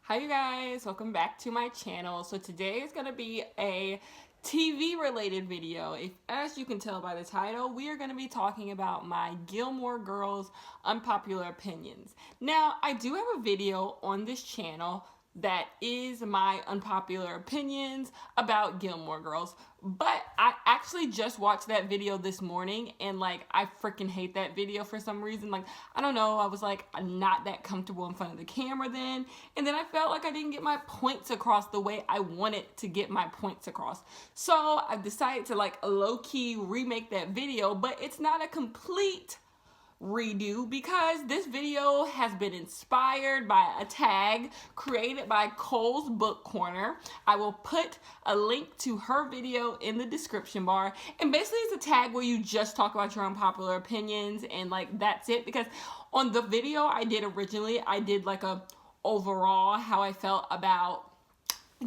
Hi you guys, welcome back to my channel. So today is going to be a TV related video. As you can tell by the title, we are going to be talking about my Gilmore Girls unpopular opinions. Now, I do have a video on this channel that is my unpopular opinions about Gilmore Girls, but I actually just watched that video this morning and I freaking hate that video for some reason. I don't know, I was not that comfortable in front of the camera then, and then I felt like I didn't get my points across the way I wanted to get my points across. So I decided to low-key remake that video, but it's not a complete redo because this video has been inspired by a tag created by Cole's Book Corner. I will put a link to her video in the description bar, and basically it's a tag where you just talk about your unpopular opinions and that's it, because on the video I did originally, I did a overall how I felt about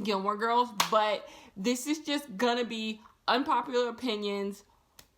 Gilmore Girls, but this is just gonna be unpopular opinions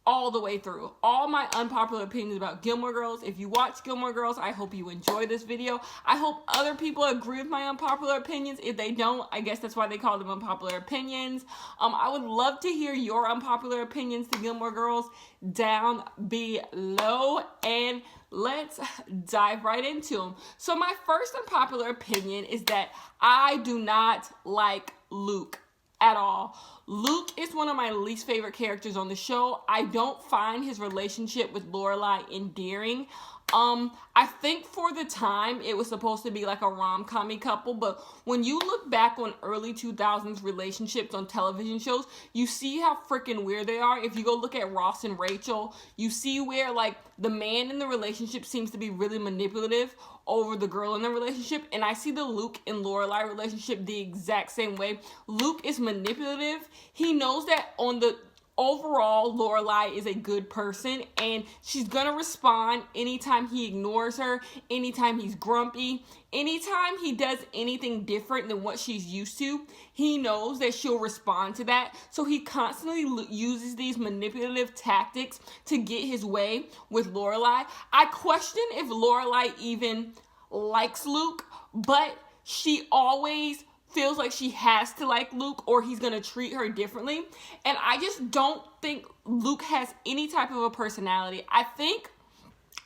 all the way through. All my unpopular opinions about Gilmore Girls. If you watch Gilmore Girls, I hope you enjoy this video. I hope other people agree with my unpopular opinions. If they don't, I guess that's why they call them unpopular opinions. I would love to hear your unpopular opinions to Gilmore Girls down below, and let's dive right into them. So my first unpopular opinion is that I do not like Luke at all. Luke is one of my least favorite characters on the show. I don't find his relationship with Lorelai endearing. I think for the time it was supposed to be a rom-com-y couple, but when you look back on early 2000s relationships on television shows, you see how freaking weird they are. If you go look at Ross and Rachel, you see where the man in the relationship seems to be really manipulative over the girl in the relationship, and I see the Luke and Lorelai relationship the exact same way. Luke is manipulative. He knows that on the overall, Lorelai is a good person, and she's gonna respond anytime he ignores her, anytime he's grumpy, anytime he does anything different than what she's used to. He knows that she'll respond to that, so he constantly uses these manipulative tactics to get his way with Lorelai. I question if Lorelai even likes Luke, but she always feels like she has to like Luke or he's gonna treat her differently. And I just don't think Luke has any type of a personality. I think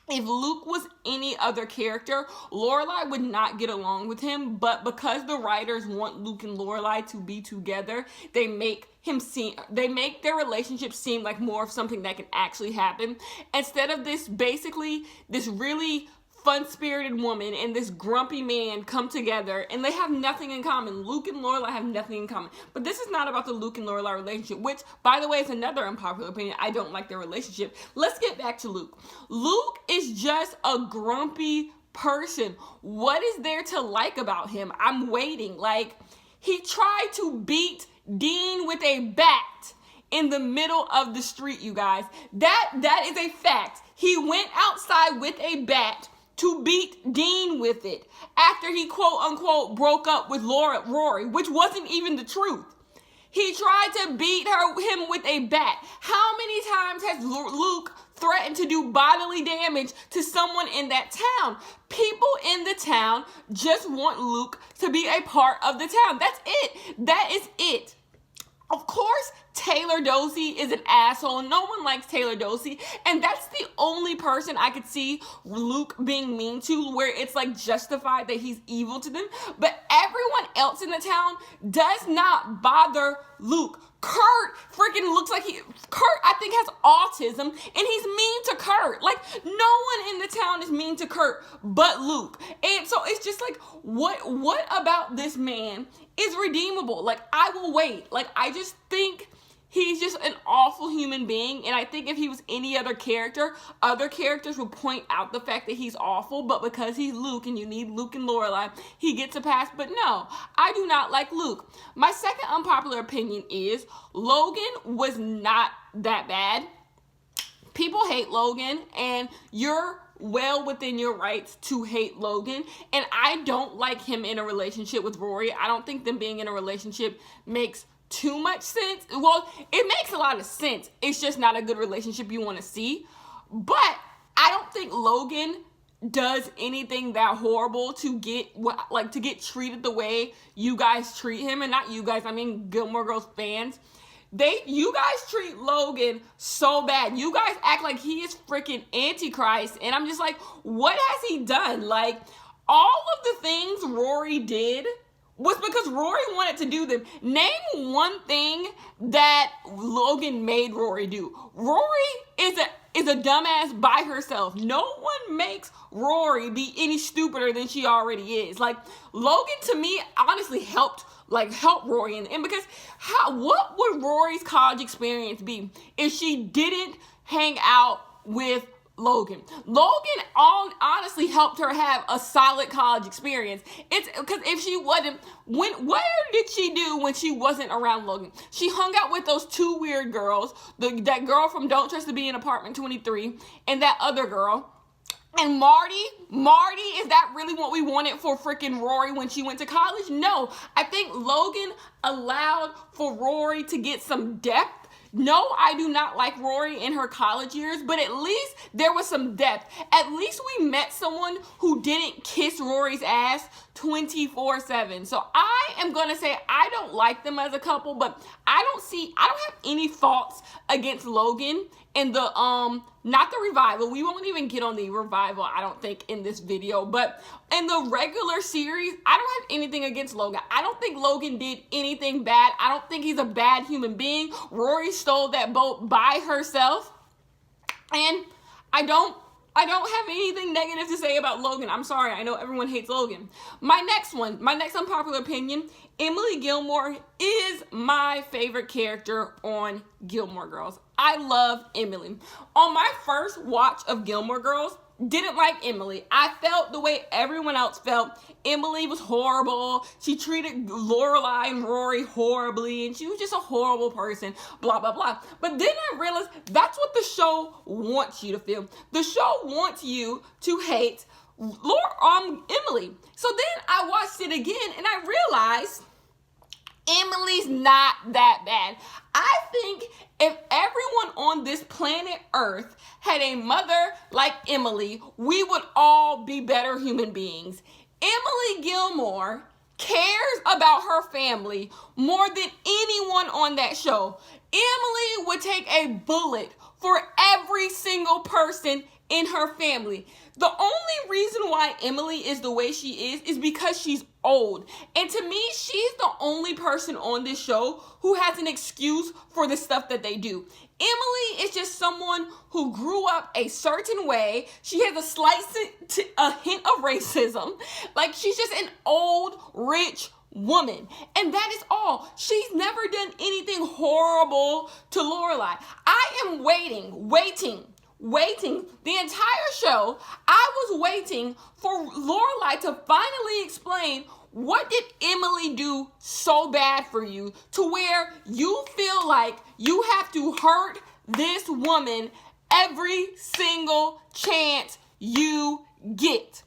if Luke was any other character, Lorelai would not get along with him, but because the writers want Luke and Lorelai to be together, they make their relationship seem like more of something that can actually happen, instead of this really fun-spirited woman and this grumpy man come together and they have nothing in common. Luke and Lorelai have nothing in common. But this is not about the Luke and Lorelai relationship, which, by the way, is another unpopular opinion. I don't like their relationship. Let's get back to Luke. Luke is just a grumpy person. What is there to like about him? I'm waiting. He tried to beat Dean with a bat in the middle of the street, you guys. That is a fact. He went outside with a bat to beat Dean with it after he quote-unquote broke up with Rory, which wasn't even the truth. He tried to beat him with a bat. How many times has Luke threatened to do bodily damage to someone in that town? People in the town just want Luke to be a part of the town. That's it. That is it. Of course, Taylor Dosey is an asshole. No one likes Taylor Dosey, and that's the only person I could see Luke being mean to, where it's justified that he's evil to them. But everyone else in the town does not bother Luke. Kurt freaking looks like Kurt, I think, has autism, and he's mean to Kurt. No one in the town is mean to Kurt but Luke. And so it's just what about this man is redeemable? I will wait. I just think he's just an awful human being, and I think if he was any other character, other characters would point out the fact that he's awful, but because he's Luke and you need Luke and Lorelai, he gets a pass. But no, I do not like Luke. My second unpopular opinion is Logan was not that bad. People hate Logan, and you're well within your rights to hate Logan, and I don't like him in a relationship with Rory. I don't think them being in a relationship makes too much sense. Well, it makes a lot of sense. It's just not a good relationship you want to see. But I don't think Logan does anything that horrible to get treated the way you guys treat him, and not you guys, I mean Gilmore Girls fans. You guys treat Logan so bad. You guys act like he is freaking Antichrist, and I'm just like, what has he done? Like, all of the things Rory did was because Rory wanted to do them. Name one thing that Logan made Rory do. Rory is a dumbass by herself. No one makes Rory be any stupider than she already is. Like, Logan, to me, honestly helped Rory. And because what would Rory's college experience be if she didn't hang out with Logan? Logan honestly helped her have a solid college experience. It's because if she wasn't, what did she do when she wasn't around Logan? She hung out with those two weird girls, that girl from Don't Trust to Be in Apartment 23, and that other girl. And Marty, is that really what we wanted for freaking Rory when she went to college? No, I think Logan allowed for Rory to get some depth. No, I do not like Rory in her college years, but at least there was some depth. At least we met someone who didn't kiss Rory's ass 24/7. So I am going to say I don't like them as a couple, but I don't have any faults against Logan in the, not the revival. We won't even get on the revival, I don't think, in this video. But in the regular series, I don't have anything against Logan. I don't think Logan did anything bad. I don't think he's a bad human being. Rory stole that boat by herself. And I don't have anything negative to say about Logan. I'm sorry. I know everyone hates Logan. My next unpopular opinion, Emily Gilmore is my favorite character on Gilmore Girls. I love Emily. On my first watch of Gilmore Girls, didn't like Emily. I felt the way everyone else felt. Emily was horrible. She treated Lorelai and Rory horribly, and she was just a horrible person, blah, blah, blah. But then I realized that's what the show wants you to feel. The show wants you to hate Emily. So then I watched it again, and I realized Emily's not that bad. I think if everyone on this planet Earth had a mother like Emily, we would all be better human beings. Emily Gilmore cares about her family more than anyone on that show. Emily would take a bullet for every single person in her family. The only reason why Emily is the way she is because she's old. And to me, she's the only person on this show who has an excuse for the stuff that they do. Emily is just someone who grew up a certain way. She has a hint of racism. Like, she's just an old, rich woman. And that is all. She's never done anything horrible to Lorelai. I am waiting the entire show. I was waiting for Lorelai to finally explain, what did Emily do so bad for you to where you feel like you have to hurt this woman every single chance you get?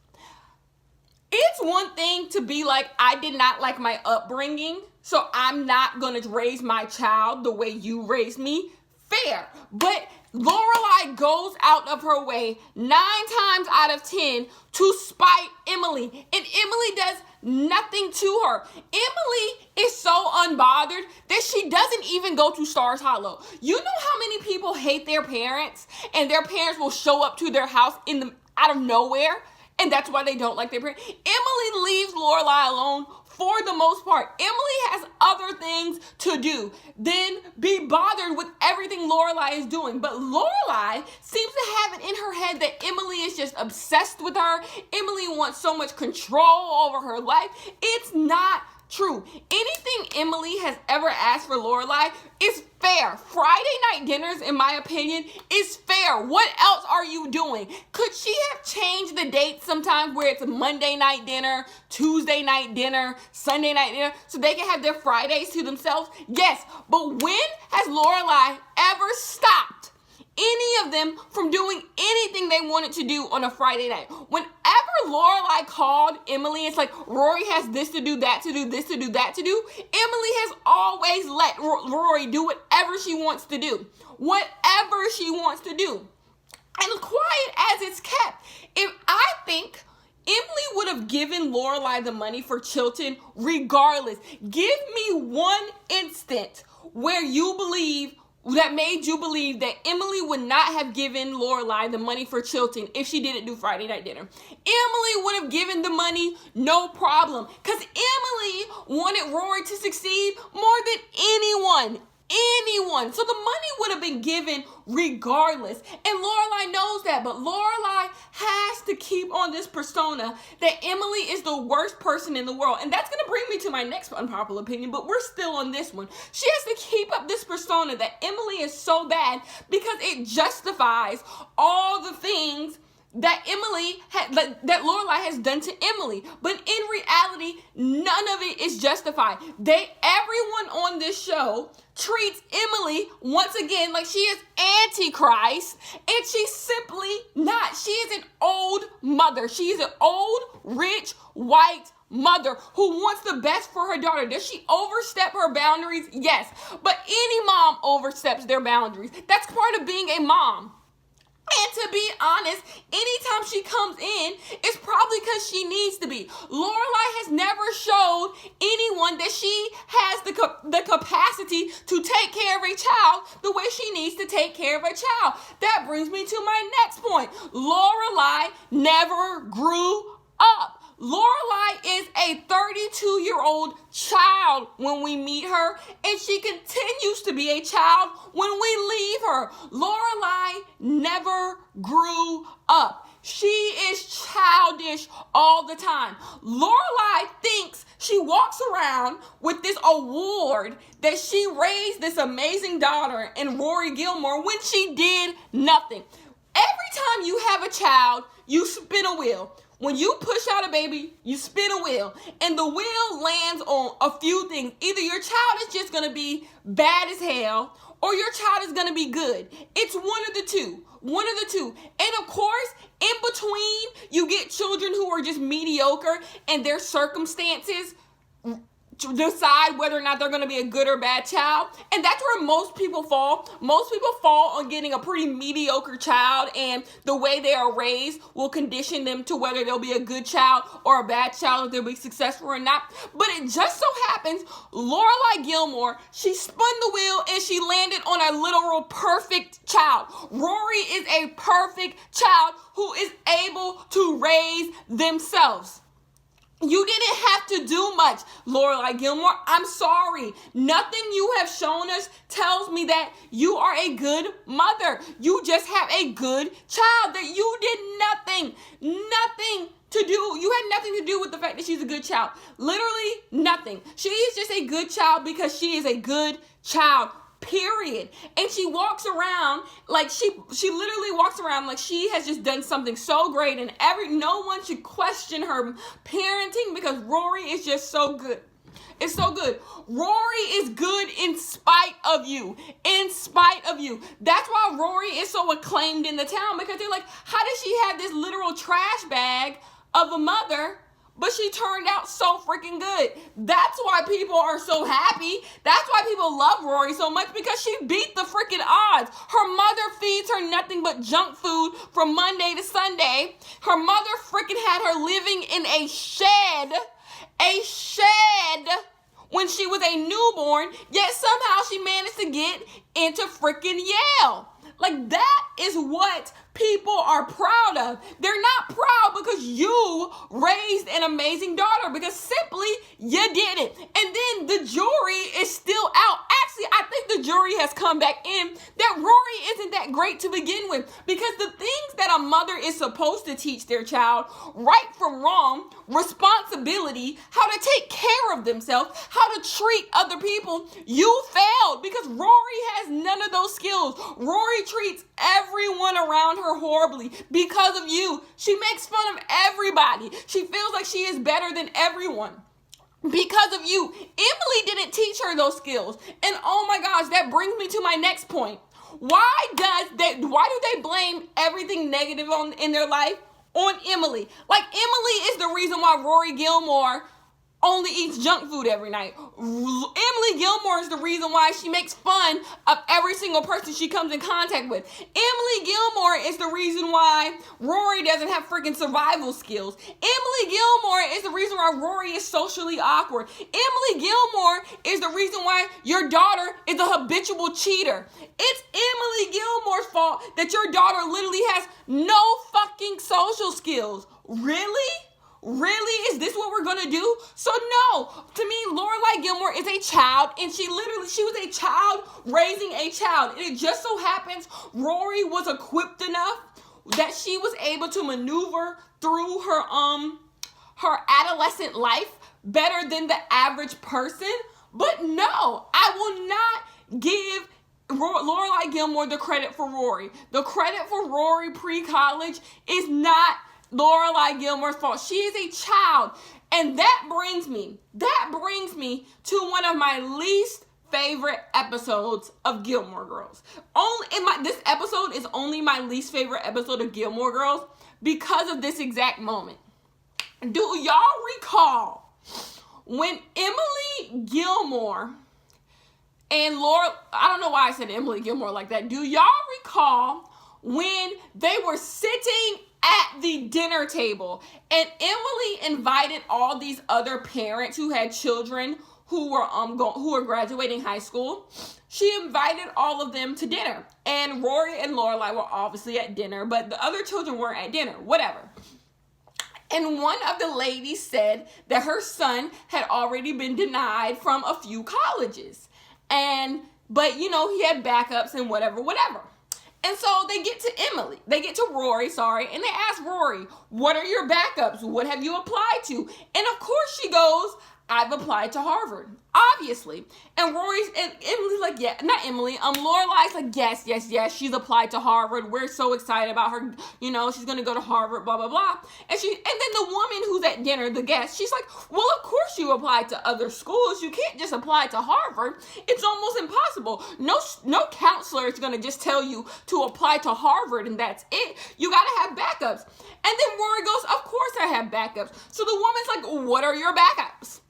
It's one thing to be like, I did not like my upbringing, so I'm not going to raise my child the way you raised me. Fair. But Lorelai goes out of her way 9 times out of 10 to spite Emily, and Emily does nothing to her. Emily is so unbothered that she doesn't even go to Stars Hollow. You know how many people hate their parents, and their parents will show up to their house out of nowhere, and that's why they don't like their parents. Emily leaves Lorelai alone for the most part. Emily has other things to do than be bothered with everything Lorelai is doing. But Lorelai seems to have it in her head that Emily is just obsessed with her. Emily wants so much control over her life. It's not true. Anything Emily has ever asked for Lorelai is fair. Friday night dinners, in my opinion, is fair. What else are you doing? Could she have changed the date sometimes where it's a Monday night dinner, Tuesday night dinner, Sunday night dinner, so they can have their Fridays to themselves? Yes, but when has Lorelai ever stopped any of them from doing anything they wanted to do on a Friday night? Whenever Lorelai called Emily, it's like, Rory has this to do, that to do, this to do, that to do. Emily has always let Rory do whatever she wants to do. Whatever she wants to do. and quiet as it's kept. If I think Emily would have given Lorelai the money for Chilton regardless. Give me one instant where you believe that made you believe that Emily would not have given Lorelai the money for Chilton if she didn't do Friday night dinner. Emily would have given the money, no problem, because Emily wanted Rory to succeed more than anyone. So the money would have been given regardless. And Lorelai knows that, but Lorelai has to keep on this persona that Emily is the worst person in the world. And that's going to bring me to my next unpopular opinion, but we're still on this one. She has to keep up this persona that Emily is so bad because it justifies all the things that that Lorelai has done to Emily. But in reality, none of it is justified. Everyone on this show treats Emily once again like she is Antichrist, and she's simply not. She is an old mother. She is an old, rich, white mother who wants the best for her daughter. Does she overstep her boundaries? Yes. But any mom oversteps their boundaries. That's part of being a mom. And to be honest, anytime she comes in, it's probably because she needs to be. Lorelai has never showed anyone that she has the capacity to take care of a child the way she needs to take care of a child. That brings me to my next point. Lorelai never grew up. Lorelai is a 32-year-old child when we meet her, and she continues to be a child when we leave her. Lorelai never grew up. She is childish all the time. Lorelai thinks she walks around with this award that she raised this amazing daughter in Rory Gilmore when she did nothing. Every time you have a child, you spin a wheel. When you push out a baby, you spin a wheel, and the wheel lands on a few things. Either your child is just going to be bad as hell, or your child is going to be good. It's one of the two. And of course, in between, you get children who are just mediocre, and their circumstances to decide whether or not they're going to be a good or bad child. And that's where most people fall. Most people fall on getting a pretty mediocre child, and the way they are raised will condition them to whether they'll be a good child or a bad child, if they'll be successful or not. But it just so happens, Lorelai Gilmore, she spun the wheel and she landed on a literal perfect child. Rory is a perfect child who is able to raise themselves. You didn't have to do much, Lorelai Gilmore. I'm sorry. Nothing you have shown us tells me that you are a good mother. You just have a good child, that you did nothing to do. You had nothing to do with the fact that she's a good child. Literally nothing. She is just a good child because she is a good child. Period. And she walks around like she literally walks around like she has just done something so great, and no one should question her parenting because Rory is just so good. It's so good. Rory is good in spite of you. That's why Rory is so acclaimed in the town, because they're like, how does she have this literal trash bag of a mother, but she turned out so freaking good? That's why people are so happy. That's why people love Rory so much, because she beat the freaking odds. Her mother feeds her nothing but junk food from Monday to Sunday. Her mother freaking had her living in a shed when she was a newborn, yet somehow she managed to get into freaking Yale. Like, that is what people are proud of. They're not proud because you raised an amazing daughter, because simply you did it. And then the jury is still out. Actually, I think the jury has come back in that Rory isn't that great to begin with, because the things that a mother is supposed to teach their child, right from wrong, responsibility, how to take care of themselves, how to treat other people, you failed, because Rory has none of those skills. Rory treats everyone around her horribly because of you. She makes fun of everybody. She feels like she is better than everyone because of you. Emily didn't teach her those skills. And oh my gosh, that brings me to my next point. Why do they blame everything negative in their life on Emily? Like, Emily is the reason why Rory Gilmore only eats junk food every night. Emily Gilmore is the reason why she makes fun of every single person she comes in contact with. Emily Gilmore is the reason why Rory doesn't have freaking survival skills. Emily Gilmore is the reason why Rory is socially awkward. Emily Gilmore is the reason why your daughter is a habitual cheater. It's Emily Gilmore's fault that your daughter literally has no fucking social skills. Really? Really? Is this what we're gonna do? So no, to me, Lorelai Gilmore is a child, and she was a child raising a child. And it just so happens Rory was equipped enough that she was able to maneuver through her adolescent life better than the average person. But no, I will not give Lorelai Gilmore the credit for Rory. The credit for Rory pre-college is not Lorelai Gilmore's fault. She is a child. And that brings me to one of my least favorite episodes of Gilmore Girls. This episode is only my least favorite episode of Gilmore Girls because of this exact moment. Do y'all recall when Emily Gilmore and Laura, I don't know why I said Emily Gilmore like that. Do y'all recall when they were sitting at the dinner table and Emily invited all these other parents who had children who were graduating high school? She invited all of them to dinner, and Rory and Lorelai were obviously at dinner, but the other children weren't at dinner, whatever. And one of the ladies said that her son had already been denied from a few colleges. But he had backups and whatever. And so they get to Rory, and they ask Rory, what are your backups? What have you applied to? And of course she goes, I've applied to Harvard, obviously. And Emily's like, yeah, not Emily, Lorelai's like, yes, she's applied to Harvard. We're so excited about her, she's gonna go to Harvard, blah, blah, blah. And then the woman who's at dinner, the guest, she's like, well, of course you applied to other schools. You can't just apply to Harvard. It's almost impossible. No counselor is gonna just tell you to apply to Harvard and that's it. You gotta have backups. And then Rory goes, of course I have backups. So the woman's like, what are your backups?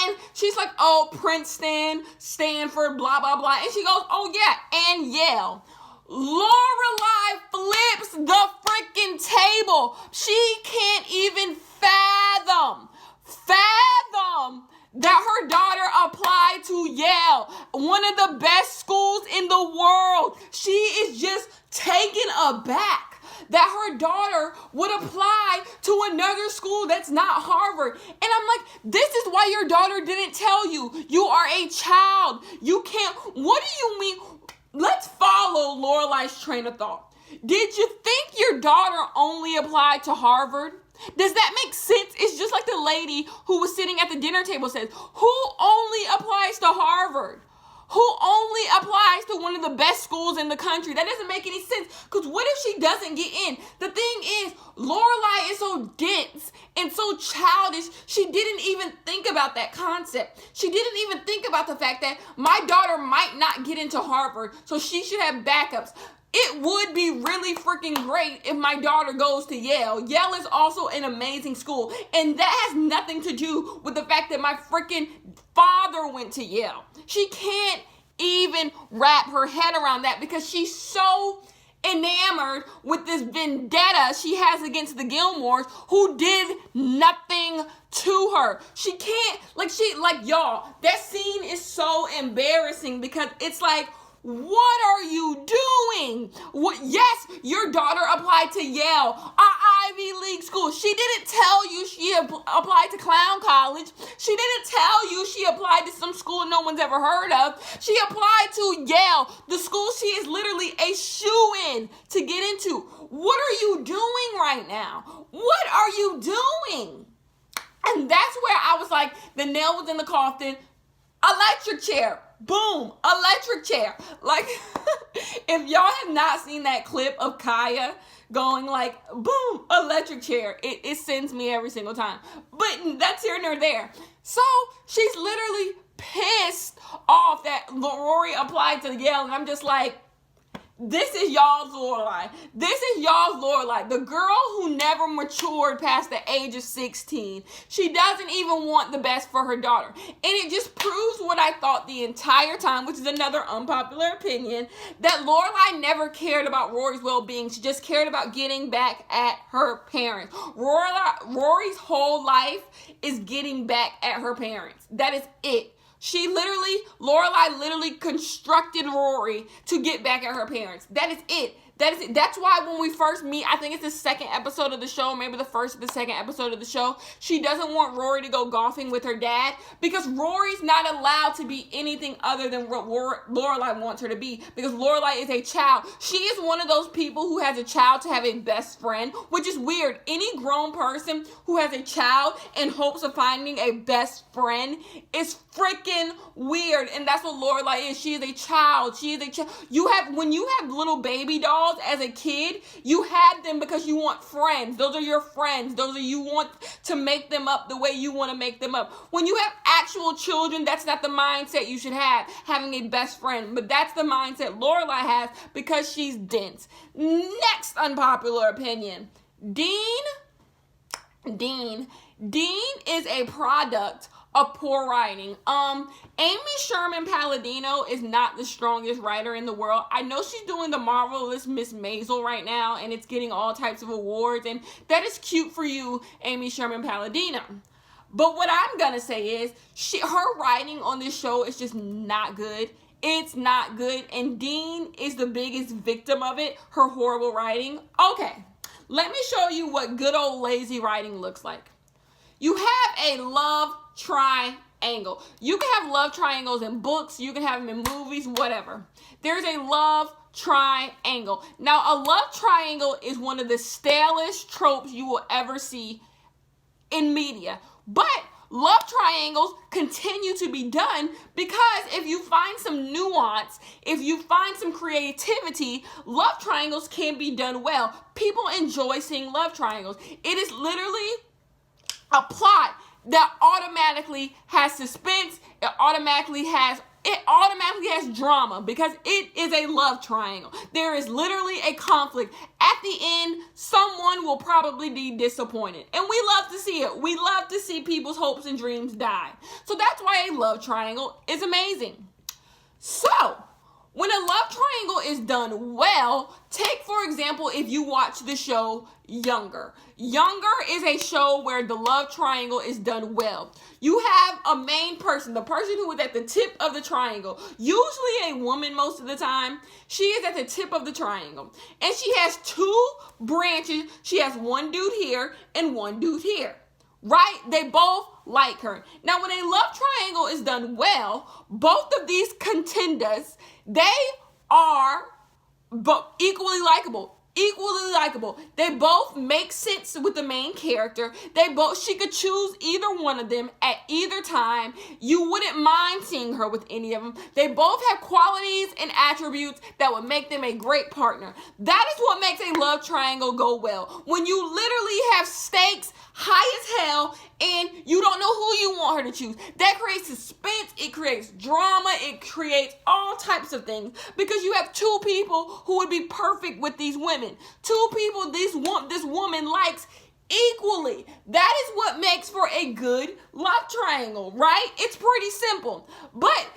And she's like, oh, Princeton, Stanford, blah, blah, blah. And she goes, oh, yeah, and Yale. Lorelai flips the freaking table. She can't even fathom that her daughter applied to Yale, one of the best schools in the world. She is just taken aback that her daughter would apply to another school that's not Harvard. And I'm like, this is why your daughter didn't tell you. You are a child. You can't. What do you mean? Let's follow Lorelai's train of thought. Did you think your daughter only applied to Harvard? Does that make sense? It's just like the lady who was sitting at the dinner table says, who only applies to Harvard? Who only applies to one of the best schools in the country? That doesn't make any sense. Because what if she doesn't get in? The thing is, Lorelai is so dense and so childish, she didn't even think about that concept. She didn't even think about the fact that my daughter might not get into Harvard, so she should have backups. It would be really freaking great if my daughter goes to Yale. Yale is also an amazing school. And that has nothing to do with the fact that my freaking father went to Yale. She can't even wrap her head around that because she's so enamored with this vendetta she has against the Gilmores who did nothing to her. She can't, y'all, that scene is so embarrassing because it's like, what are you doing? Yes, your daughter applied to Yale, an Ivy League school. She didn't tell you she applied to Clown College. She didn't tell you she applied to some school no one's ever heard of. She applied to Yale, the school she is literally a shoo-in to get into. What are you doing right now? What are you doing? And that's where I was like, the nail was in the coffin. Electric chair. Boom, electric chair. Like, if y'all have not seen that clip of Kaya going like, boom, electric chair, it sends me every single time. But that's here nor there. So she's literally pissed off that Rory applied to Yale, and I'm just like, This is y'all's Lorelai. This is y'all's Lorelai. The girl who never matured past the age of 16. She doesn't even want the best for her daughter. And it just proves what I thought the entire time, which is another unpopular opinion, that Lorelai never cared about Rory's well-being. She just cared about getting back at her parents. Rory's whole life is getting back at her parents. That is it. Lorelai literally constructed Rory to get back at her parents. That is it. That's why when we first meet, I think it's the second episode of the show, maybe the first or the second episode of the show, she doesn't want Rory to go golfing with her dad because Rory's not allowed to be anything other than what Lorelai wants her to be, because Lorelai is a child. She is one of those people who has a child to have a best friend, which is weird. Any grown person who has a child in hopes of finding a best friend is freaking weird, and that's what Lorelai is. She is a child. When you have little baby dolls as a kid, you had them because you want friends. Those are your friends. You want to make them up the way you want to make them up. When you have actual children, that's not the mindset you should have, having a best friend. But that's the mindset Lorelai has because she's dense. Next unpopular opinion. Dean is a product of poor writing. Amy Sherman Palladino is not the strongest writer in the world. I know she's doing the marvelous Miss Maisel right now, and it's getting all types of awards, and that is cute for you, Amy Sherman Palladino. But what I'm gonna say is, her writing on this show is just not good. It's not good, and Dean is the biggest victim of it, her horrible writing. Okay, let me show you what good old lazy writing looks like. You have a love triangle. You can have love triangles in books. You can have them in movies, whatever. There's a love triangle. Now, a love triangle is one of the stalest tropes you will ever see in media. But love triangles continue to be done because if you find some nuance, if you find some creativity, love triangles can be done well. People enjoy seeing love triangles. It is literally a plot that automatically has suspense. It automatically has drama because it is a love triangle. There is literally a conflict. At the end, someone will probably be disappointed. And we love to see it. We love to see people's hopes and dreams die. So that's why a love triangle is amazing. So, when a love triangle is done well, take for example if you watch the show Younger. Younger is a show where the love triangle is done well. You have a main person, the person who is at the tip of the triangle, usually a woman most of the time. She is at the tip of the triangle. And she has two branches. She has one dude here and one dude here. Right? They both like her. Now, when a love triangle is done well, both of these contenders, they are equally likable. They both make sense with the main character. She could choose either one of them at either time. You wouldn't mind seeing her with any of them. They both have qualities and attributes that would make them a great partner. That is what makes a love triangle go well. When you literally have stakes high as hell and you don't know who you want her to choose. That creates suspense, it creates drama, it creates all types of things because you have two people who would be perfect with these women. Two people this woman likes equally. That is what makes for a good love triangle, right? It's pretty simple, but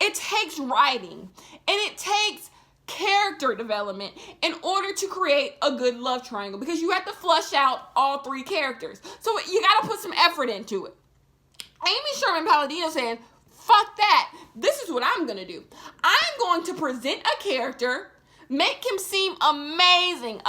it takes writing and it takes character development in order to create a good love triangle because you have to flush out all three characters. So you got to put some effort into it. Amy Sherman Palladino saying, fuck that. This is what I'm going to do. I'm going to present a character, make him seem amazing.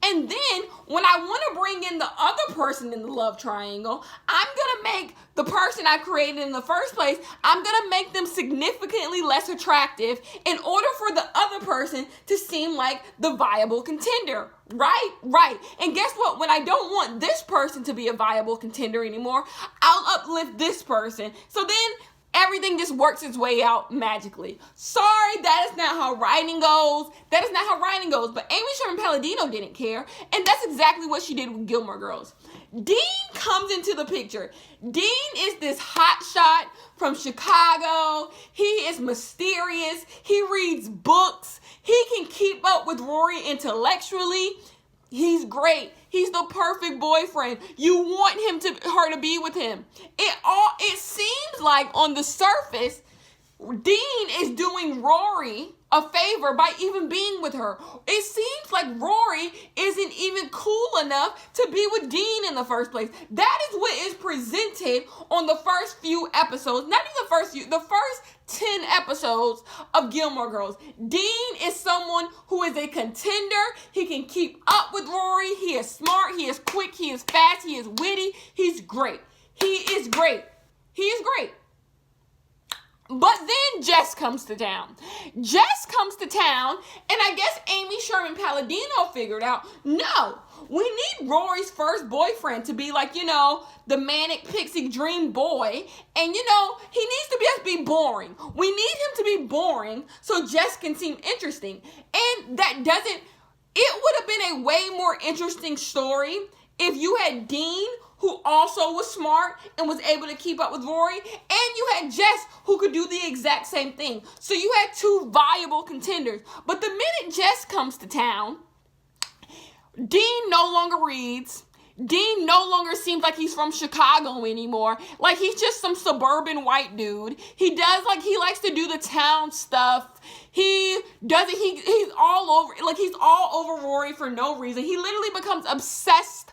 And then when I want to bring in the other person in the love triangle, I'm going to make the person I created in the first place, I'm going to make them significantly less attractive in order for the other person to seem like the viable contender. Right. And guess what? When I don't want this person to be a viable contender anymore, I'll uplift this person. So then everything just works its way out magically. Sorry, that is not how writing goes. That is not how writing goes. But Amy Sherman Palladino didn't care, and that's exactly what she did with Gilmore Girls. Dean comes into the picture. Dean is this hotshot from Chicago. He is mysterious. He reads books. He can keep up with Rory intellectually. He's great. He's the perfect boyfriend. You want her to be with him. It seems like on the surface, Dean is doing Rory a favor by even being with her. It seems like Rory isn't even cool enough to be with Dean in the first place. That is what is presented on the first few episodes. Not even the first 10 episodes of Gilmore Girls. Dean is someone who is a contender. He can keep up with Rory. He is smart. He is quick. He is fast. He is witty. He's great. He is great. He is great. But then Jess comes to town. Jess comes to town, and I guess Amy Sherman Palladino figured out, no, we need Rory's first boyfriend to be like, the manic pixie dream boy. And, he needs to just be boring. We need him to be boring so Jess can seem interesting. And it would have been a way more interesting story if you had Dean, who also was smart and was able to keep up with Rory, and you had Jess, who could do the exact same thing. So you had two viable contenders. But the minute Jess comes to town, Dean no longer reads. Dean no longer seems like he's from Chicago anymore. Like he's just some suburban white dude. He likes to do the town stuff. He's all over Rory for no reason. He literally becomes obsessed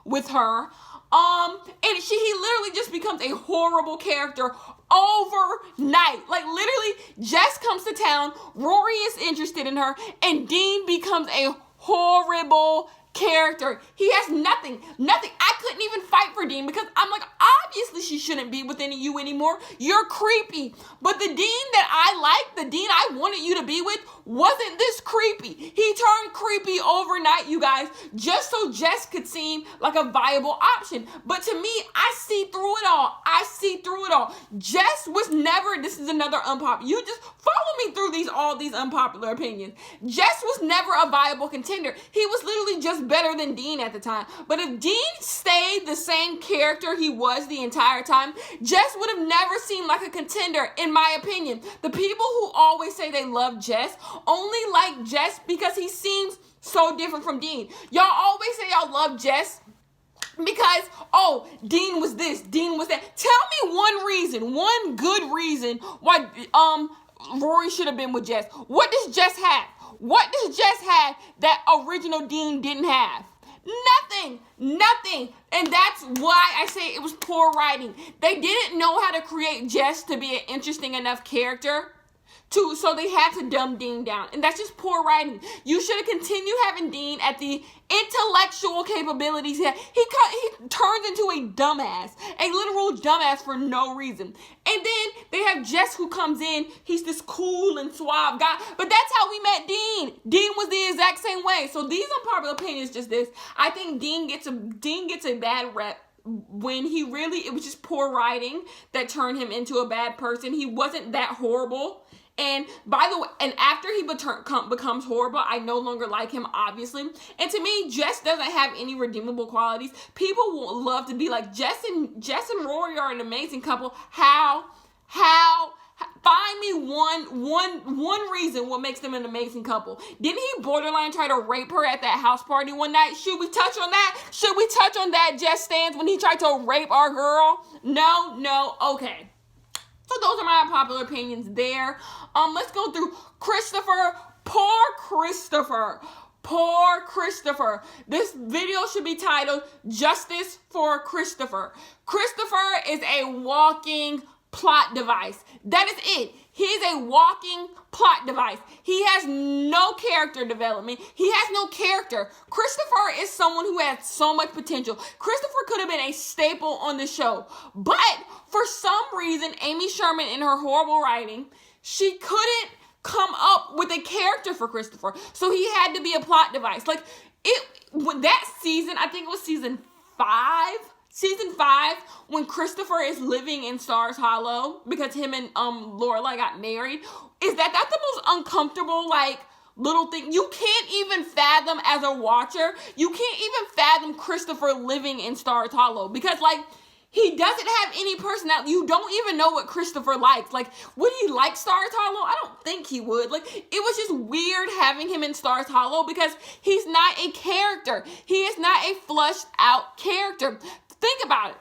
with her. And he literally just becomes a horrible character overnight. Like literally, Jess comes to town, Rory is interested in her, and Dean becomes a horrible character. He has nothing. I couldn't even fight for Dean because I'm like, obviously she shouldn't be with you anymore. You're creepy. But the Dean that I liked, the Dean I wanted you to be with, wasn't this creepy. He turned creepy overnight, you guys, just so Jess could seem like a viable option. But to me, I see through it all. Jess was never, this is another unpopular, you just follow me through all these unpopular opinions. Jess was never a viable contender. He was literally just better than Dean at the time. But if Dean stayed the same character he was the entire time, Jess would have never seemed like a contender, in my opinion. The people who always say they love Jess only like Jess because he seems so different from Dean. Y'all always say y'all love Jess because, Dean was this, Dean was that. Tell me one good reason why Rory should have been with Jess. What does Jess have? What does Jess have that original Dean didn't have? Nothing. And that's why I say it was poor writing. They didn't know how to create Jess to be an interesting enough character. So they had to dumb Dean down. And that's just poor writing. You should have continued having Dean at the intellectual capabilities. He turns into a dumbass. A literal dumbass for no reason. And then they have Jess who comes in. He's this cool and suave guy. But that's how we met Dean. Dean was the exact same way. So these unpopular opinions just this. I think Dean gets a bad rep. When it was just poor writing that turned him into a bad person. He wasn't that horrible. And by the way, and after he becomes horrible, I no longer like him, obviously. And to me, Jess doesn't have any redeemable qualities. People will love to be like, Jess and Rory are an amazing couple. How? Find me one reason what makes them an amazing couple. Didn't he borderline try to rape her at that house party one night? Should we touch on that? Should we touch on that, Jess Stans, when he tried to rape our girl? No, okay. So those are my unpopular opinions there. Let's go through Christopher. Poor Christopher. This video should be titled Justice for Christopher. Christopher is a walking plot device. That is it. He is a walking plot device. He has no character development. He has no character. Christopher is someone who has so much potential. Christopher could have been a staple on the show. But for some reason, Amy Sherman, in her horrible writing, she couldn't come up with a character for Christopher. So he had to be a plot device. When that season, I think it was season 5, when Christopher is living in Stars Hollow because him and Lorelai got married, is that that's the most uncomfortable, like, little thing. You can't even fathom as a watcher, you can't even fathom Christopher living in Stars Hollow because, like, he doesn't have any personality. You don't even know what Christopher likes. Like, would he like Stars Hollow? I don't think he would. Like, it was just weird having him in Stars Hollow because he's not a character. He is not a flushed out character. Think about it.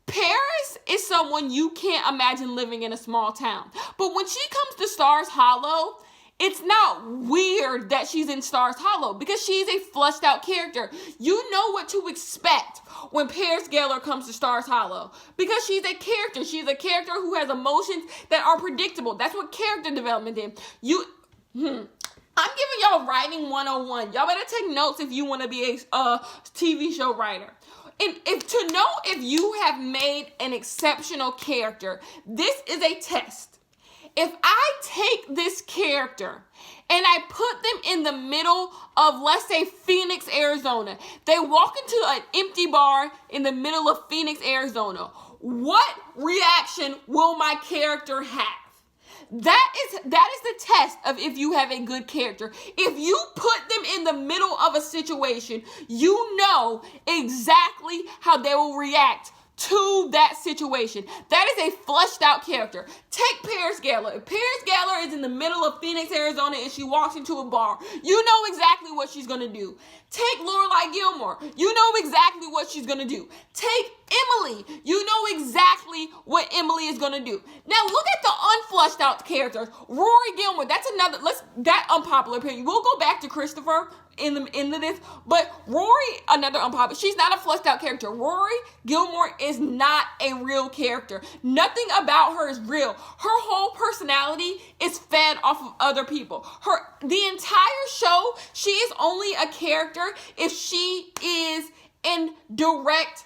Paris is someone you can't imagine living in a small town. But when she comes to Stars Hollow, it's not weird that she's in Stars Hollow because she's a flushed out character. You know what to expect when Paris Geller comes to Stars Hollow because she's a character. She's a character who has emotions that are predictable. That's what character development is. I'm giving y'all writing 101. Y'all better take notes if you want to be a TV show writer. And to know if you have made an exceptional character, this is a test. If I take this character and I put them in the middle of, let's say, Phoenix, Arizona, they walk into an empty bar in the middle of Phoenix, Arizona, what reaction will my character have? That is the test of if you have a good character. If you put them in the middle of a situation, you know exactly how they will react to that situation. That is a fleshed out character. Take Paris Geller. If Paris Geller is in the middle of Phoenix, Arizona, and she walks into a bar, you know exactly what she's going to do. Take Lorelai Gilmore. You know exactly what she's going to do. Take Emily. You know exactly what Emily is going to do. Now look at the unflushed out characters. Rory Gilmore. That's another. That unpopular opinion. We'll go back to Christopher into this, but Rory, another unpopular. She's not a fleshed out character. Rory Gilmore is not a real character. Nothing about her is real. Her whole personality is fed off of other people. The entire show, she is only a character if she is in direct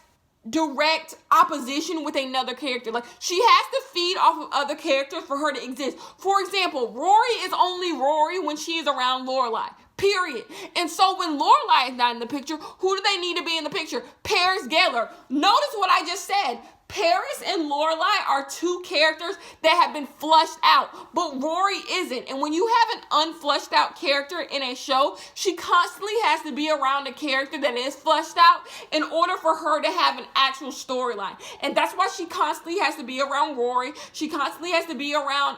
opposition with another character. Like, she has to feed off of other characters for her to exist. For example, Rory is only Rory when she is around Lorelai. Period. And so when Lorelai is not in the picture, who do they need to be in the picture? Paris Geller. Notice what I just said. Paris and Lorelai are two characters that have been flushed out, but Rory isn't. And when you have an unflushed out character in a show, she constantly has to be around a character that is flushed out in order for her to have an actual storyline. And that's why she constantly has to be around Rory. She constantly has to be around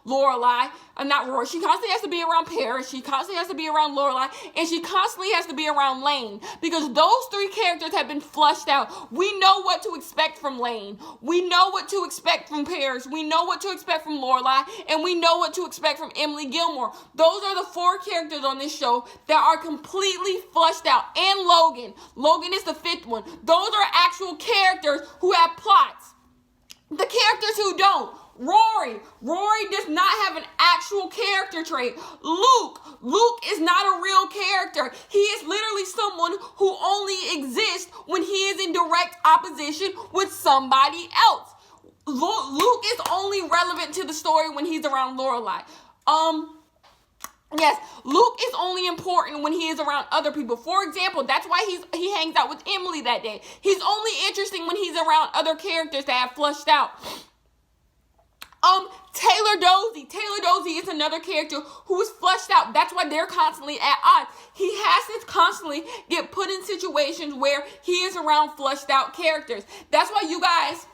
Lorelai. Not Rory. She constantly has to be around Paris. She constantly has to be around Lorelai. And she constantly has to be around Lane. Because those three characters have been flushed out. We know what to expect from Lane. We know what to expect from Paris. We know what to expect from Lorelai. And we know what to expect from Emily Gilmore. Those are the four characters on this show that are completely flushed out. And Logan. Logan is the fifth one. Those are actual characters who have plots. The characters who don't. Rory does not have an actual character trait. Luke is not a real character. He is literally someone who only exists when he is in direct opposition with somebody else. Luke is only relevant to the story when he's around Lorelai. Yes, Luke is only important when he is around other people. For example, that's why he hangs out with Emily that day. He's only interesting when he's around other characters that have flushed out. Taylor Dozy is another character who is fleshed out. That's why they're constantly at odds. He has to constantly get put in situations where he is around fleshed out characters. That's why you guys,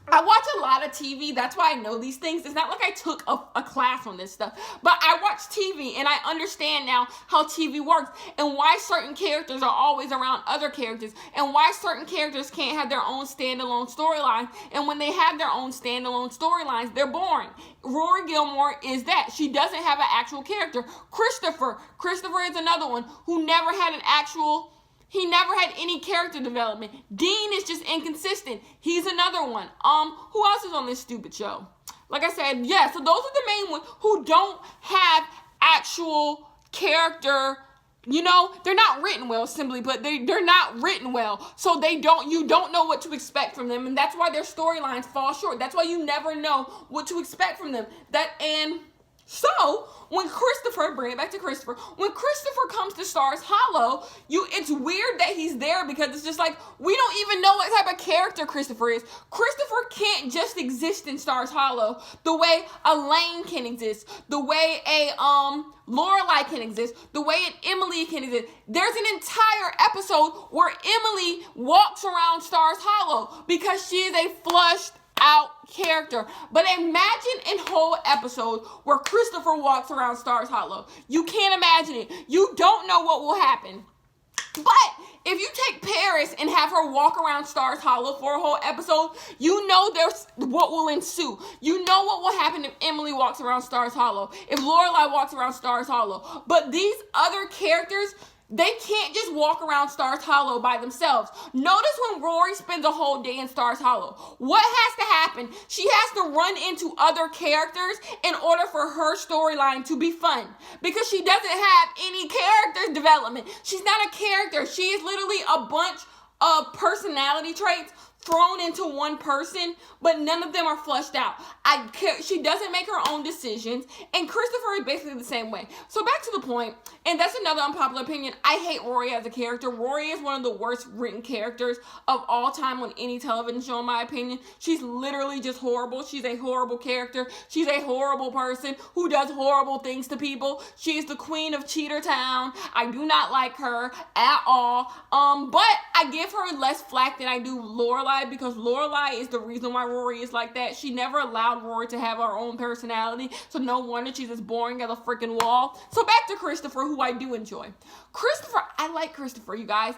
I watch a lot of TV. That's why I know these things. It's not like I took a class on this stuff. But I watch TV and I understand now how TV works and why certain characters are always around other characters and why certain characters can't have their own standalone storylines. And when they have their own standalone storylines, they're boring. Rory Gilmore is that. She doesn't have an actual character. Christopher is another one who never had he never had any character development. Dean is just inconsistent. He's another one. Who else is on this stupid show? Like I said, yeah, so those are the main ones who don't have actual character. You know, they're not written well, simply put. They're not written well. So you don't know what to expect from them. And that's why their storylines fall short. That's why you never know what to expect from them. So, when Christopher, bring it back to Christopher, when Christopher comes to Stars Hollow, it's weird that he's there because it's just like, we don't even know what type of character Christopher is. Christopher can't just exist in Stars Hollow the way a Lane can exist, the way a Lorelai can exist, the way an Emily can exist. There's an entire episode where Emily walks around Stars Hollow because she is a flushed out character. But imagine a whole episode where Christopher walks around Stars Hollow. You can't imagine it. You don't know what will happen. But if you take Paris and have her walk around Stars Hollow for a whole episode, you know there's what will ensue. You know what will happen if Emily walks around Stars Hollow, if Lorelai walks around Stars Hollow. But these other characters, they can't just walk around Stars Hollow by themselves. Notice when Rory spends a whole day in Stars Hollow. What has to happen? She has to run into other characters in order for her storyline to be fun. Because she doesn't have any character development. She's not a character. She is literally a bunch of personality traits thrown into one person, but none of them are flushed out. She doesn't make her own decisions, and Christopher is basically the same way. So back to the point, and that's another unpopular opinion. I hate Rory as a character. Rory is one of the worst written characters of all time on any television show, in my opinion. She's literally just horrible. She's a horrible character. She's a horrible person who does horrible things to people. She is the queen of Cheater Town. I do not like her at all. But I give her less flack than I do Lorelai, because Lorelai is the reason why Rory is like that. She never allowed Rory to have her own personality, so no wonder she's as boring as a freaking wall. So back to Christopher, who I do enjoy. Christopher, I like Christopher, you guys.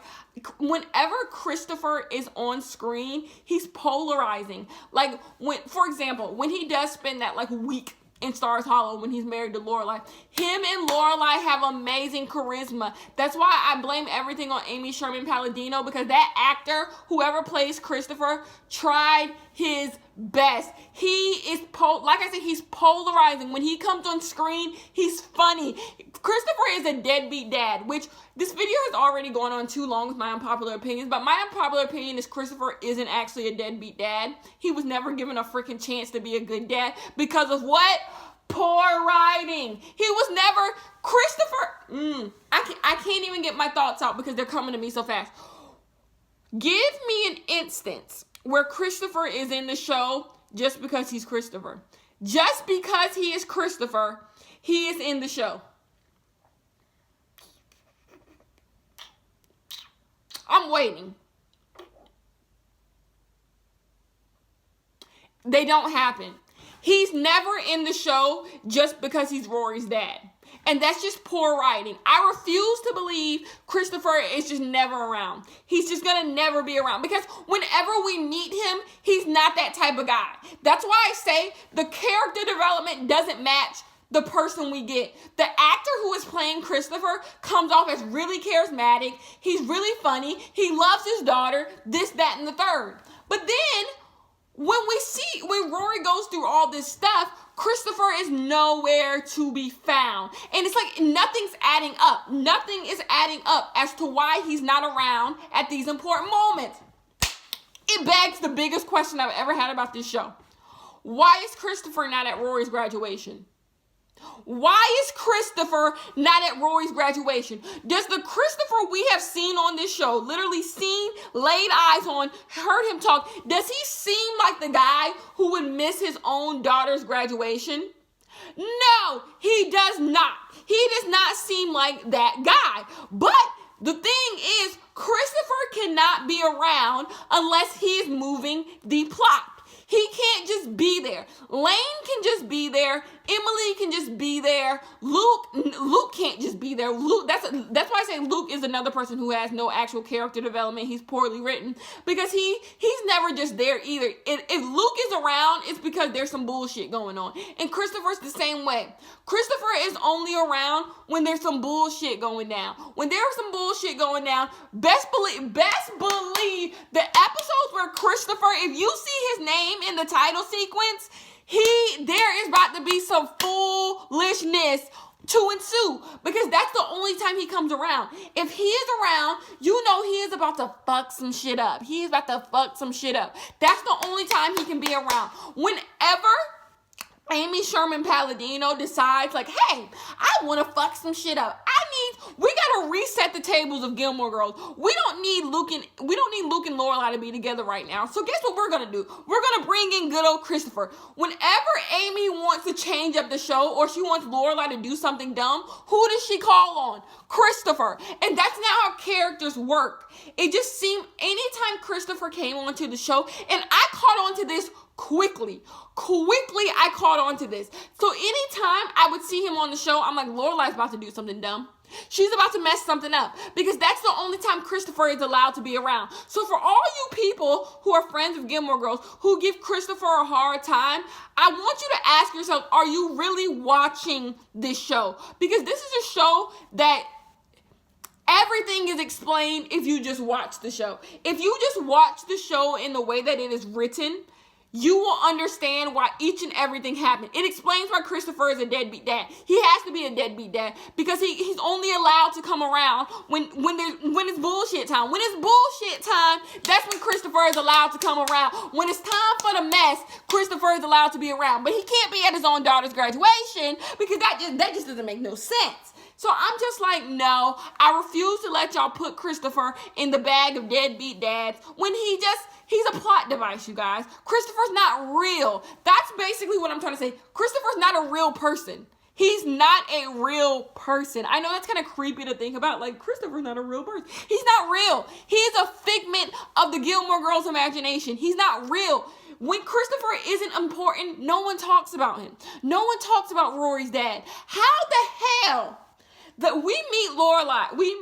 Whenever Christopher is on screen, he's polarizing. Like, for example, when he does spend that week in Stars Hollow when he's married to Lorelai, him and Lorelai have amazing charisma. That's why I blame everything on Amy Sherman Palladino, because that actor, whoever plays Christopher, tried his best. He is, like I said, he's polarizing. When he comes on screen, he's funny. Christopher is a deadbeat dad, which this video has already gone on too long with my unpopular opinions, but my unpopular opinion is Christopher isn't actually a deadbeat dad. He was never given a freaking chance to be a good dad because of what? Poor writing. He was never, Christopher, I can't even get my thoughts out because they're coming to me so fast. Give me an instance where Christopher is in the show just because he's Christopher. Just because he is Christopher, he is in the show. I'm waiting. They don't happen. He's never in the show just because he's Rory's dad. And that's just poor writing. I refuse to believe Christopher is just never around. He's just going to never be around. Because whenever we meet him, he's not that type of guy. That's why I say the character development doesn't match the person we get. The actor who is playing Christopher comes off as really charismatic. He's really funny. He loves his daughter, this, that, and the third. But then when Rory goes through all this stuff, Christopher is nowhere to be found. And it's like nothing's adding up. Nothing is adding up as to why he's not around at these important moments. It begs the biggest question I've ever had about this show. Why is Christopher not at Rory's graduation? Why is Christopher not at Rory's graduation? Does the Christopher we have seen on this show, literally seen, laid eyes on, heard him talk, does he seem like the guy who would miss his own daughter's graduation? No, he does not. He does not seem like that guy. But the thing is, Christopher cannot be around unless he's moving the plot. He can't just be there. Lane can just be there. Emily can just be there. Luke can't just be there. That's why I say Luke is another person who has no actual character development. He's poorly written because he's never just there either. If Luke is around, it's because there's some bullshit going on. And Christopher's the same way. Christopher is only around when there's some bullshit going down. When there's some bullshit going down, best believe the episodes where Christopher, if you see his name in the title sequence, there is about to be some foolishness to ensue, because that's the only time he comes around. If he is around, you know he is about to fuck some shit up. He is about to fuck some shit up. That's the only time he can be around. Whenever Amy Sherman Palladino decides, like, hey, I want to fuck some shit up. We gotta reset the tables of Gilmore Girls. We don't need Luke and Lorelai to be together right now. So guess what we're gonna do? We're gonna bring in good old Christopher. Whenever Amy wants to change up the show or she wants Lorelai to do something dumb, who does she call on? Christopher. And that's not how characters work. It just seemed anytime Christopher came onto the show, and I caught on to this quickly I caught on to this. So anytime I would see him on the show, I'm like, Lorelai's about to do something dumb. She's about to mess something up, because that's the only time Christopher is allowed to be around. So for all you people who are friends of Gilmore Girls who give Christopher a hard time, I want you to ask yourself, are you really watching this show? Because this is a show that everything is explained if you just watch the show. If you just watch the show in the way that it is written, you will understand why each and everything happened. It explains why Christopher is a deadbeat dad. He has to be a deadbeat dad because he's only allowed to come around when it's bullshit time. When it's bullshit time, that's when Christopher is allowed to come around. When it's time for the mess, Christopher is allowed to be around. But he can't be at his own daughter's graduation because that just doesn't make no sense. So I'm just like, no, I refuse to let y'all put Christopher in the bag of deadbeat dads when he's a plot device, you guys. Christopher's not real. That's basically what I'm trying to say. Christopher's not a real person. He's not a real person. I know that's kind of creepy to think about, like, Christopher's not a real person. He's not real. He's a figment of the Gilmore Girls' imagination. He's not real. When Christopher isn't important, no one talks about him. No one talks about Rory's dad. How the hell that we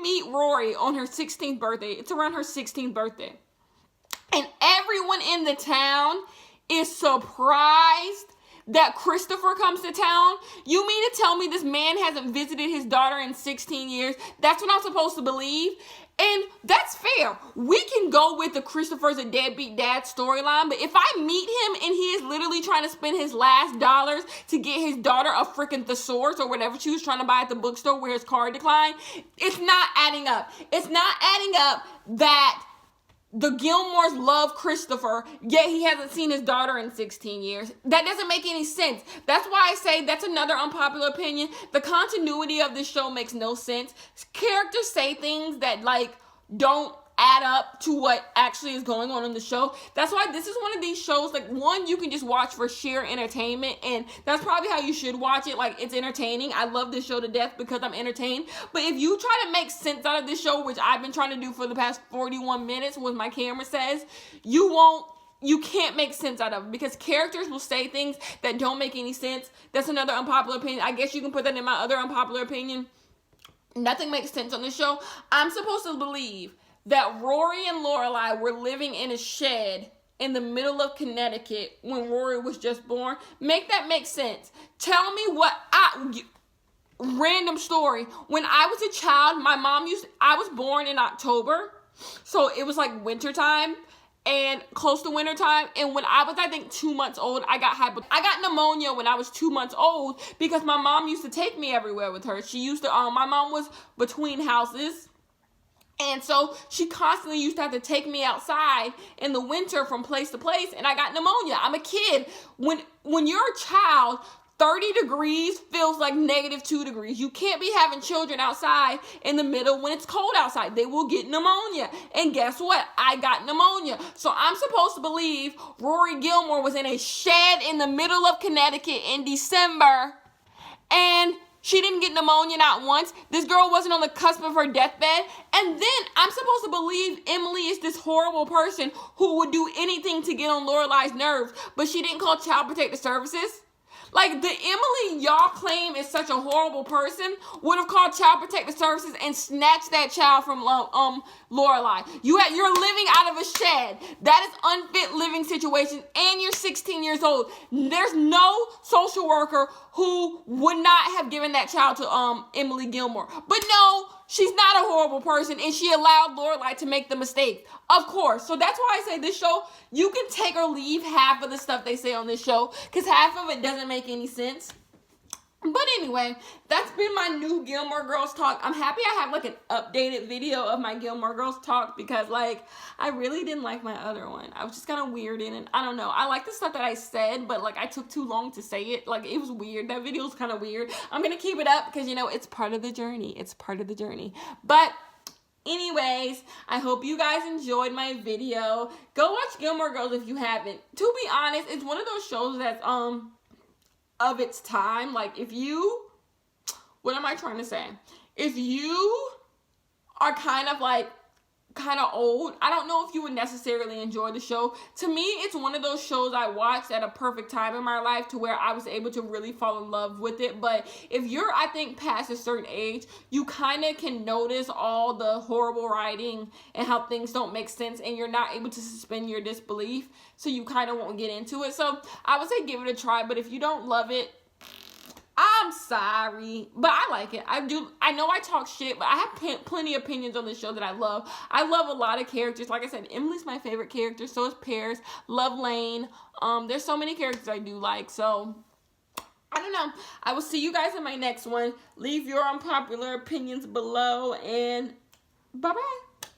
meet Rory on her 16th birthday. It's around her 16th birthday. And everyone in the town is surprised that Christopher comes to town. You mean to tell me this man hasn't visited his daughter in 16 years? That's what I'm supposed to believe? And that's fair. We can go with the Christopher's a deadbeat dad storyline, but if I meet him and he is literally trying to spend his last dollars to get his daughter a freaking thesaurus or whatever she was trying to buy at the bookstore where his card declined, it's not adding up. It's not adding up that the Gilmores love Christopher, yet he hasn't seen his daughter in 16 years. That doesn't make any sense. That's why I say that's another unpopular opinion. The continuity of this show makes no sense. Characters say things that, like, don't add up to what actually is going on in the show. That's why this is one of these shows, like, one, you can just watch for sheer entertainment, and that's probably how you should watch it. Like, it's entertaining. I love this show to death because I'm entertained. But if you try to make sense out of this show, which I've been trying to do for the past 41 minutes, what my camera says, you can't make sense out of it because characters will say things that don't make any sense. That's another unpopular opinion. I guess you can put that in my other unpopular opinion. Nothing makes sense on this show. I'm supposed to believe that Rory and Lorelai were living in a shed in the middle of Connecticut when Rory was just born. Make that make sense. Tell me random story. When I was a child, I was born in October, so it was like wintertime and close to wintertime. And when I was, I think, 2 months old, I got pneumonia when I was 2 months old because my mom used to take me everywhere with her. She used to, my mom was between houses. And so she constantly used to have to take me outside in the winter from place to place, and I got pneumonia. I'm a kid. When you're a child, 30 degrees feels like -2 degrees. You can't be having children outside in the middle when it's cold outside. They will get pneumonia. And guess what? I got pneumonia. So I'm supposed to believe Rory Gilmore was in a shed in the middle of Connecticut in December, and she didn't get pneumonia not once. This girl wasn't on the cusp of her deathbed. And then I'm supposed to believe Emily is this horrible person who would do anything to get on Lorelai's nerves, but she didn't call Child Protective Services. Like, the Emily y'all claim is such a horrible person would have called Child Protective Services and snatched that child from Lorelai. You're living out of a shed. That is unfit living situation, and you're 16 years old. There's no social worker who would not have given that child to Emily Gilmore. But no, she's not a horrible person, and she allowed Lorelai to make the mistake. Of course. So that's why I say this show, you can take or leave half of the stuff they say on this show, because half of it doesn't make any sense. But anyway, that's been my new Gilmore Girls talk. I'm happy I have like an updated video of my Gilmore Girls talk, because like I really didn't like my other one. I was just kind of weird in it. I don't know. I like the stuff that I said, but like I took too long to say it. Like it was weird. That video was kind of weird. I'm gonna keep it up because, you know, it's part of the journey. It's part of the journey. But anyways, I hope you guys enjoyed my video. Go watch Gilmore Girls if you haven't. To be honest, it's one of those shows that's of its time. Like if you, what am I trying to say? If you are kind of old, I don't know if you would necessarily enjoy the show. To me, it's one of those shows I watched at a perfect time in my life to where I was able to really fall in love with it. But if you're, I think, past a certain age, you kind of can notice all the horrible writing and how things don't make sense, and you're not able to suspend your disbelief, so you kind of won't get into it. So I would say give it a try, but if you don't love it, I'm sorry, but I like it. I do. I know I talk shit, but I have plenty of opinions on the show that I love. I love a lot of characters. Like I said, Emily's my favorite character. So is Pears. Love Lane. There's so many characters I do like. So I don't know. I will see you guys in my next one. Leave your unpopular opinions below, and bye-bye.